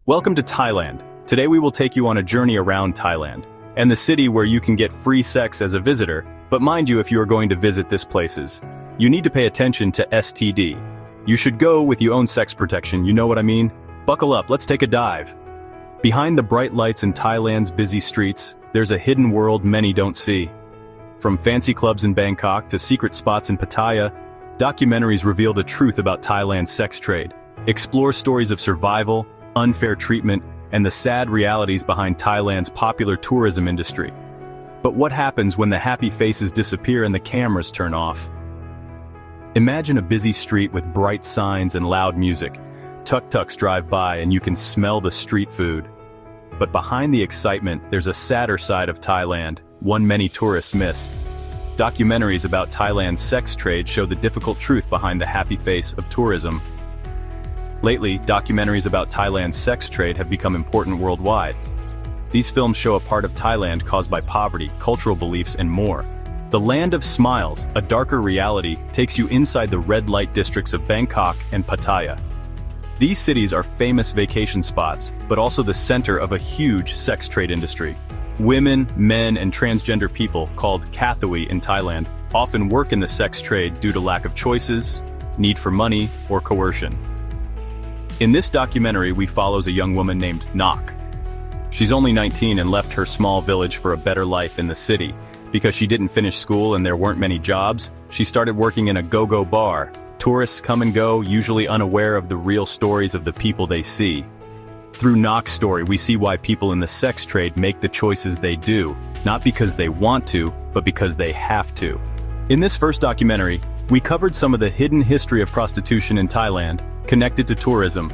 Welcome to Thailand. Today we will take you on a journey around Thailand, and the city where you can get free sex as a visitor, but mind you, if you are going to visit these places, you need to pay attention to STD. You should go with your own sex protection, you know what I mean? Buckle up, let's take a dive. Behind the bright lights in Thailand's busy streets, there's a hidden world many don't see. From fancy clubs in Bangkok to secret spots in Pattaya, documentaries reveal the truth about Thailand's sex trade, explore stories of survival, unfair treatment, and the sad realities behind Thailand's popular tourism industry. But what happens when the happy faces disappear and the cameras turn off? Imagine a busy street with bright signs and loud music. Tuk-tuks drive by and you can smell the street food. But behind the excitement, there's a sadder side of Thailand, one many tourists miss. Documentaries about Thailand's sex trade show the difficult truth behind the happy face of tourism. Lately, documentaries about Thailand's sex trade have become important worldwide. These films show a part of Thailand caused by poverty, cultural beliefs, and more. The Land of Smiles, a darker reality, takes you inside the red light districts of Bangkok and Pattaya. These cities are famous vacation spots, but also the center of a huge sex trade industry. Women, men, and transgender people, called Kathoey in Thailand, often work in the sex trade due to lack of choices, need for money, or coercion. In this documentary, we follow a young woman named Nok. She's only 19 and left her small village for a better life in the city. Because she didn't finish school and there weren't many jobs, she started working in a go-go bar. Tourists come and go, usually unaware of the real stories of the people they see. Through Nok's story, we see why people in the sex trade make the choices they do, not because they want to, but because they have to. In this first documentary, we covered some of the hidden history of prostitution in Thailand, connected to tourism.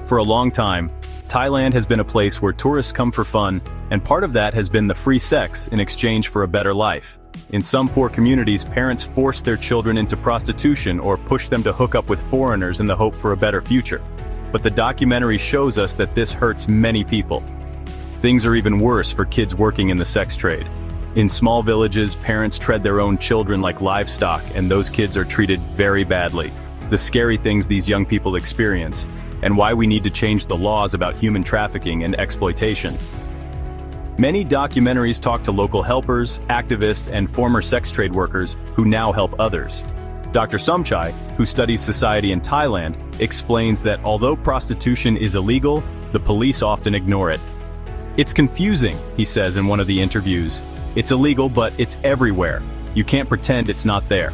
For a long time, Thailand has been a place where tourists come for fun, and part of that has been the free sex in exchange for a better life. In some poor communities, parents force their children into prostitution or push them to hook up with foreigners in the hope for a better future. But the documentary shows us that this hurts many people. Things are even worse for kids working in the sex trade. In small villages, parents treat their own children like livestock, and those kids are treated very badly. The scary things these young people experience, and why we need to change the laws about human trafficking and exploitation. Many documentaries talk to local helpers, activists, and former sex trade workers who now help others. Dr. Somchai, who studies society in Thailand, explains that although prostitution is illegal, the police often ignore it. It's confusing, he says in one of the interviews. It's illegal, but it's everywhere. You can't pretend it's not there.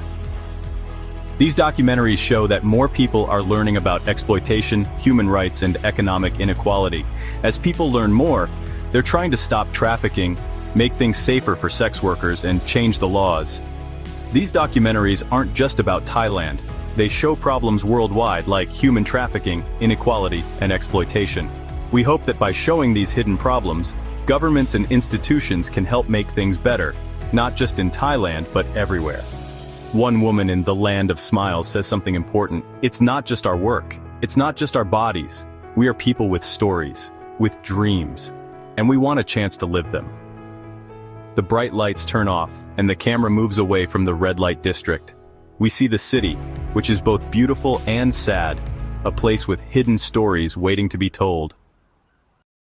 These documentaries show that more people are learning about exploitation, human rights, and economic inequality. As people learn more, they're trying to stop trafficking, make things safer for sex workers, and change the laws. These documentaries aren't just about Thailand. They show problems worldwide like human trafficking, inequality, and exploitation. We hope that by showing these hidden problems, governments and institutions can help make things better, not just in Thailand, but everywhere. One woman in the Land of Smiles says something important. It's not just our work. It's not just our bodies. We are people with stories, with dreams, and we want a chance to live them. The bright lights turn off, and the camera moves away from the red light district. We see the city, which is both beautiful and sad, a place with hidden stories waiting to be told.